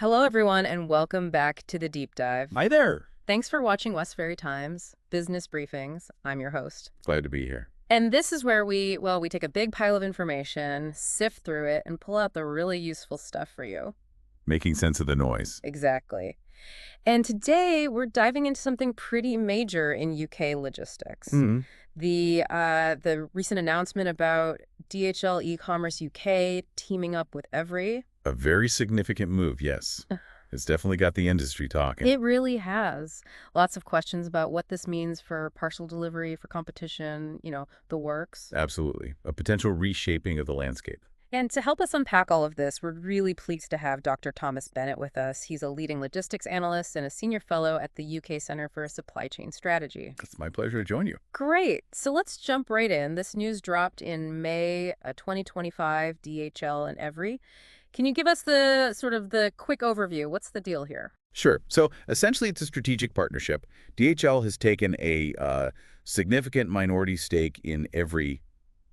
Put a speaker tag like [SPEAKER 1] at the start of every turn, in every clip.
[SPEAKER 1] Hello, everyone, and welcome back to the Deep Dive.
[SPEAKER 2] Hi there.
[SPEAKER 1] Thanks for watching Westferry Times Business Briefings. I'm your host.
[SPEAKER 2] Glad to be here.
[SPEAKER 1] And this is where we take a big pile of information, sift through it, and pull out the really useful stuff for you.
[SPEAKER 2] Making sense of the noise.
[SPEAKER 1] Exactly. And today, we're diving into something pretty major in UK logistics. The recent announcement about DHL e-commerce UK teaming up with Evri.
[SPEAKER 2] A very significant move, yes. It's definitely got the industry talking.
[SPEAKER 1] It really has. Lots of questions about what this means for parcel delivery, for competition, the works.
[SPEAKER 2] Absolutely. A potential reshaping of the landscape.
[SPEAKER 1] And to help us unpack all of this, we're really pleased to have Dr. Thomas Bennett with us. He's a leading logistics analyst and a senior fellow at the UK Center for Supply Chain Strategy.
[SPEAKER 2] It's my pleasure to join you.
[SPEAKER 1] Great. So let's jump right in. This news dropped in May 2025, DHL and Evri. Can you give us the quick overview? What's the deal here?
[SPEAKER 2] Sure. So essentially, it's a strategic partnership. DHL has taken a significant minority stake in Evri,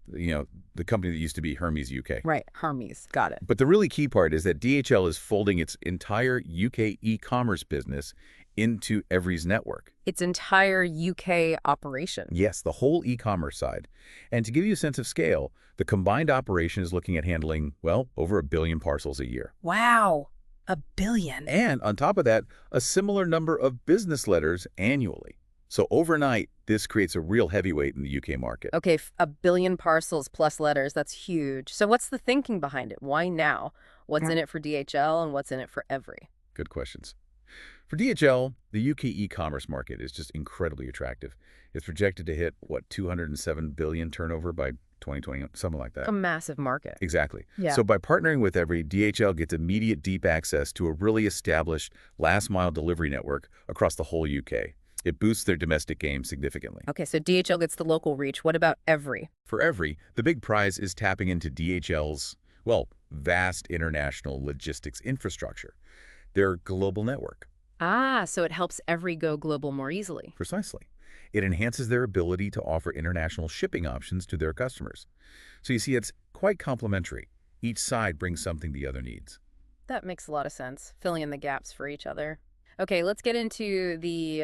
[SPEAKER 2] the company that used to be Hermes UK.
[SPEAKER 1] Right, Hermes. Got it.
[SPEAKER 2] But the really key part is that DHL is folding its entire UK e-commerce business into Evri's network.
[SPEAKER 1] Its entire UK operation.
[SPEAKER 2] Yes, the whole e-commerce side. And to give you a sense of scale, the combined operation is looking at handling, over 1 billion parcels a year.
[SPEAKER 1] Wow, 1 billion.
[SPEAKER 2] And on top of that, a similar number of business letters annually. So overnight, this creates a real heavyweight in the UK market.
[SPEAKER 1] Okay, 1 billion parcels plus letters, that's huge. So what's the thinking behind it? Why now? What's in it for DHL and what's in it for Evri?
[SPEAKER 2] Good questions. For DHL, the UK e-commerce market is just incredibly attractive. It's projected to hit, 207 billion turnover by 2020, something like that.
[SPEAKER 1] A massive market.
[SPEAKER 2] Exactly.
[SPEAKER 1] Yeah.
[SPEAKER 2] So by partnering with Evri, DHL gets immediate deep access to a really established last-mile delivery network across the whole UK. It boosts their domestic game significantly.
[SPEAKER 1] Okay, so DHL gets the local reach. What about Evri?
[SPEAKER 2] For Evri, the big prize is tapping into DHL's, vast international logistics infrastructure, their global network.
[SPEAKER 1] Ah, so it helps Evri go global more easily.
[SPEAKER 2] Precisely. It enhances their ability to offer international shipping options to their customers. So you see, it's quite complementary. Each side brings something the other needs.
[SPEAKER 1] That makes a lot of sense, filling in the gaps for each other. Okay, let's get into the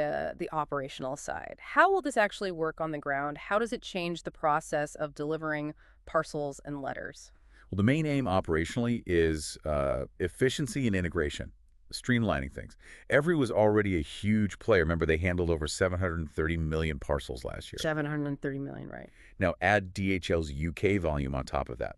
[SPEAKER 1] operational side. How will this actually work on the ground? How does it change the process of delivering parcels and letters?
[SPEAKER 2] Well, the main aim operationally is efficiency and integration, streamlining things. Evri was already a huge player. Remember, they handled over 730 million parcels last year.
[SPEAKER 1] 730 million, right.
[SPEAKER 2] Now add DHL's UK volume on top of that.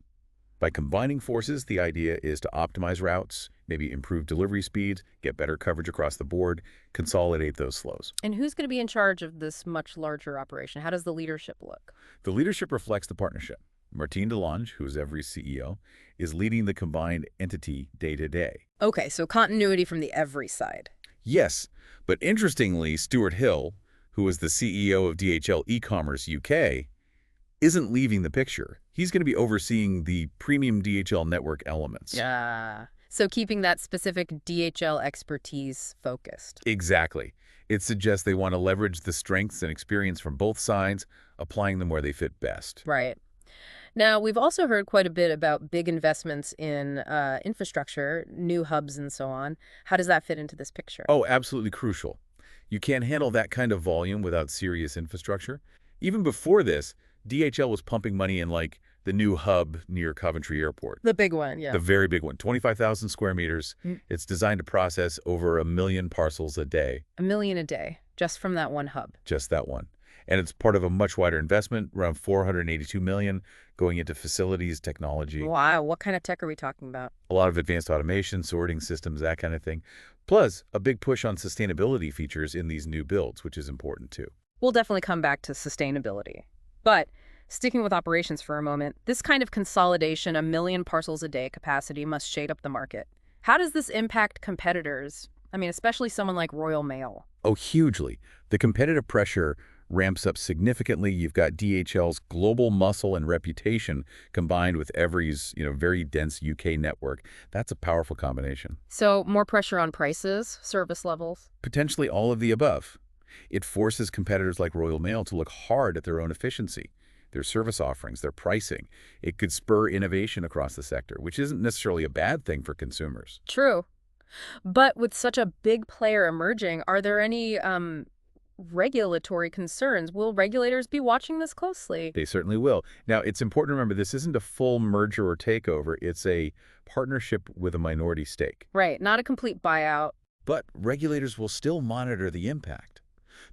[SPEAKER 2] By combining forces, the idea is to optimize routes, maybe improve delivery speeds, get better coverage across the board, consolidate those flows.
[SPEAKER 1] And who's going to be in charge of this much larger operation? How does the leadership look?
[SPEAKER 2] The leadership reflects the partnership. Martine DeLange, who is Evri's CEO, is leading the combined entity day to day.
[SPEAKER 1] Okay, so continuity from the Evri side.
[SPEAKER 2] Yes, but interestingly, Stuart Hill, who is the CEO of DHL e-commerce UK, isn't leaving the picture. He's going to be overseeing the premium DHL network elements.
[SPEAKER 1] Yeah. So keeping that specific DHL expertise focused.
[SPEAKER 2] Exactly. It suggests they want to leverage the strengths and experience from both sides, applying them where they fit best.
[SPEAKER 1] Right. Now, we've also heard quite a bit about big investments in infrastructure, new hubs and so on. How does that fit into this picture?
[SPEAKER 2] Oh, absolutely crucial. You can't handle that kind of volume without serious infrastructure. Even before this, DHL was pumping money in the new hub near Coventry Airport.
[SPEAKER 1] The big one, yeah.
[SPEAKER 2] The very big one, 25,000 square meters. It's designed to process over 1 million parcels a day.
[SPEAKER 1] 1 million a day, just from that one hub.
[SPEAKER 2] Just that one. And it's part of a much wider investment, around 482 million, going into facilities, technology.
[SPEAKER 1] Wow, what kind of tech are we talking about?
[SPEAKER 2] A lot of advanced automation, sorting systems, that kind of thing. Plus, a big push on sustainability features in these new builds, which is important too.
[SPEAKER 1] We'll definitely come back to sustainability. But sticking with operations for a moment, this kind of consolidation, 1 million parcels a day capacity, must shake up the market. How does this impact competitors? I mean, especially someone like Royal Mail.
[SPEAKER 2] Oh, hugely. The competitive pressure ramps up significantly. You've got DHL's global muscle and reputation combined with Evri's, very dense UK network. That's a powerful combination.
[SPEAKER 1] So more pressure on prices, service levels?
[SPEAKER 2] Potentially all of the above. It forces competitors like Royal Mail to look hard at their own efficiency, their service offerings, their pricing. It could spur innovation across the sector, which isn't necessarily a bad thing for consumers.
[SPEAKER 1] True. But with such a big player emerging, are there any regulatory concerns? Will regulators be watching this closely?
[SPEAKER 2] They certainly will. Now, it's important to remember this isn't a full merger or takeover. It's a partnership with a minority stake.
[SPEAKER 1] Right, not a complete buyout.
[SPEAKER 2] But regulators will still monitor the impact.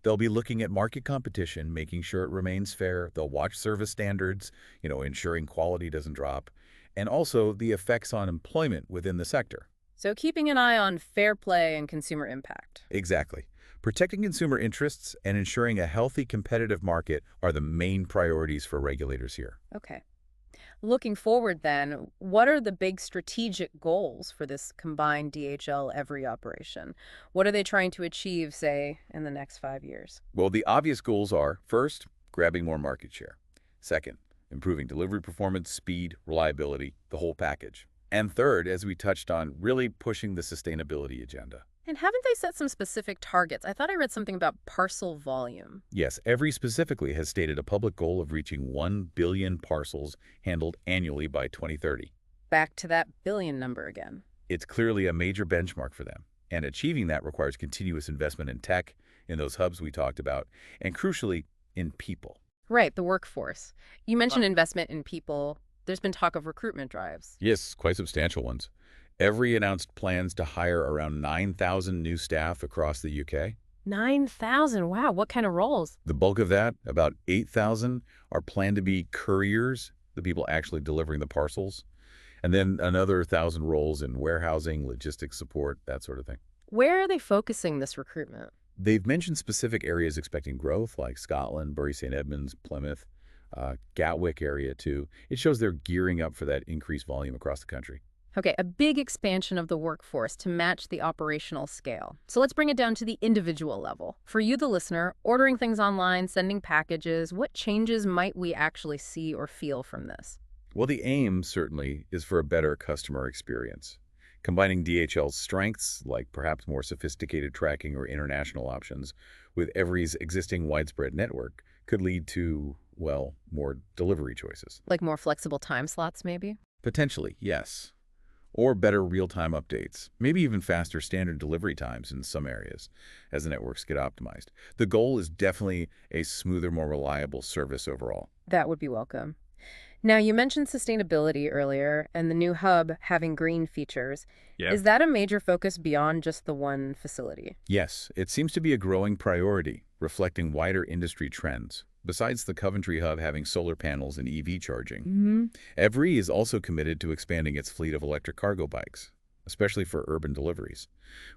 [SPEAKER 2] They'll be looking at market competition, making sure it remains fair. They'll watch service standards, ensuring quality doesn't drop, and also the effects on employment within the sector.
[SPEAKER 1] So keeping an eye on fair play and consumer impact.
[SPEAKER 2] Exactly. Protecting consumer interests and ensuring a healthy competitive market are the main priorities for regulators here.
[SPEAKER 1] Okay. Looking forward then, what are the big strategic goals for this combined DHL Evri operation? What are they trying to achieve, say, in the next 5 years?
[SPEAKER 2] Well, the obvious goals are, first, grabbing more market share. Second, improving delivery performance, speed, reliability, the whole package. And third, as we touched on, really pushing the sustainability agenda.
[SPEAKER 1] And haven't they set some specific targets? I thought I read something about parcel volume.
[SPEAKER 2] Yes, Evri specifically has stated a public goal of reaching 1 billion parcels handled annually by 2030.
[SPEAKER 1] Back to that billion number again.
[SPEAKER 2] It's clearly a major benchmark for them, and achieving that requires continuous investment in tech, in those hubs we talked about, and crucially, in people.
[SPEAKER 1] Right, the workforce. You mentioned investment in people. There's been talk of recruitment drives.
[SPEAKER 2] Yes, quite substantial ones. Evri announced plans to hire around 9,000 new staff across the UK.
[SPEAKER 1] 9,000, wow, what kind of roles?
[SPEAKER 2] The bulk of that, about 8,000, are planned to be couriers, the people actually delivering the parcels, and then another 1,000 roles in warehousing, logistics support, that sort of thing.
[SPEAKER 1] Where are they focusing this recruitment?
[SPEAKER 2] They've mentioned specific areas expecting growth, like Scotland, Bury St. Edmunds, Plymouth, Gatwick area too. It shows they're gearing up for that increased volume across the country.
[SPEAKER 1] Okay, a big expansion of the workforce to match the operational scale. So let's bring it down to the individual level. For you, the listener, ordering things online, sending packages, what changes might we actually see or feel from this?
[SPEAKER 2] Well, the aim, certainly, is for a better customer experience. Combining DHL's strengths, like perhaps more sophisticated tracking or international options, with Evri's existing widespread network, could lead to, well, more delivery choices.
[SPEAKER 1] Like more flexible time slots, maybe?
[SPEAKER 2] Potentially, yes. Or better real-time updates, maybe even faster standard delivery times in some areas as the networks get optimized. The goal is definitely a smoother, more reliable service overall.
[SPEAKER 1] That would be welcome. Now, you mentioned sustainability earlier and the new hub having green features.
[SPEAKER 2] Yeah.
[SPEAKER 1] Is that a major focus beyond just the one facility?
[SPEAKER 2] Yes, it seems to be a growing priority, reflecting wider industry trends. Besides the Coventry hub having solar panels and EV charging, Evri is also committed to expanding its fleet of electric cargo bikes, especially for urban deliveries,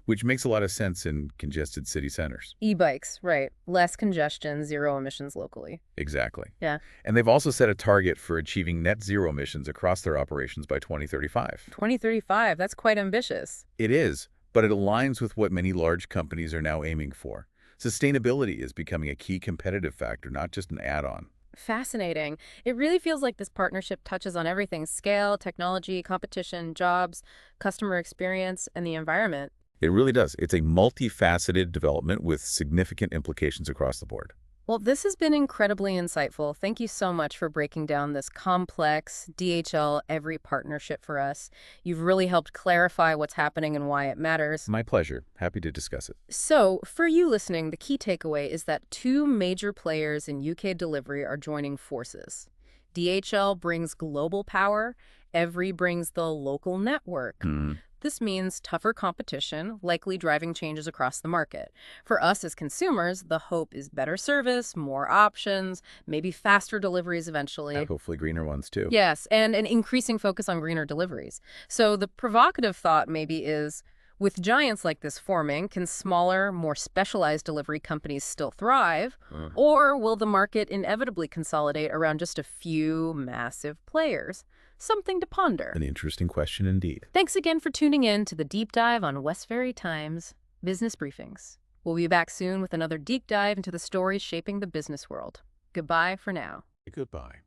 [SPEAKER 2] which makes a lot of sense in congested city centers.
[SPEAKER 1] E-bikes, right. Less congestion, zero emissions locally.
[SPEAKER 2] Exactly.
[SPEAKER 1] Yeah.
[SPEAKER 2] And they've also set a target for achieving net zero emissions across their operations by 2035.
[SPEAKER 1] 2035, that's quite ambitious.
[SPEAKER 2] It is, but it aligns with what many large companies are now aiming for. Sustainability is becoming a key competitive factor, not just an add-on.
[SPEAKER 1] Fascinating. It really feels like this partnership touches on everything: scale, technology, competition, jobs, customer experience, and the environment.
[SPEAKER 2] It really does. It's a multifaceted development with significant implications across the board.
[SPEAKER 1] Well, this has been incredibly insightful. Thank you so much for breaking down this complex DHL Evri partnership for us. You've really helped clarify what's happening and why it matters.
[SPEAKER 2] My pleasure. Happy to discuss it.
[SPEAKER 1] So, for you listening, the key takeaway is that two major players in UK delivery are joining forces. DHL brings global power, Evri brings the local network. This means tougher competition, likely driving changes across the market. For us as consumers, the hope is better service, more options, maybe faster deliveries eventually.
[SPEAKER 2] And hopefully greener ones too.
[SPEAKER 1] Yes, and an increasing focus on greener deliveries. So the provocative thought maybe is, with giants like this forming, can smaller, more specialized delivery companies still thrive? Or will the market inevitably consolidate around just a few massive players? Something to ponder.
[SPEAKER 2] An interesting question indeed.
[SPEAKER 1] Thanks again for tuning in to the Deep Dive on Westferry Times Business Briefings. We'll be back soon with another deep dive into the stories shaping the business world. Goodbye for now.
[SPEAKER 2] Goodbye.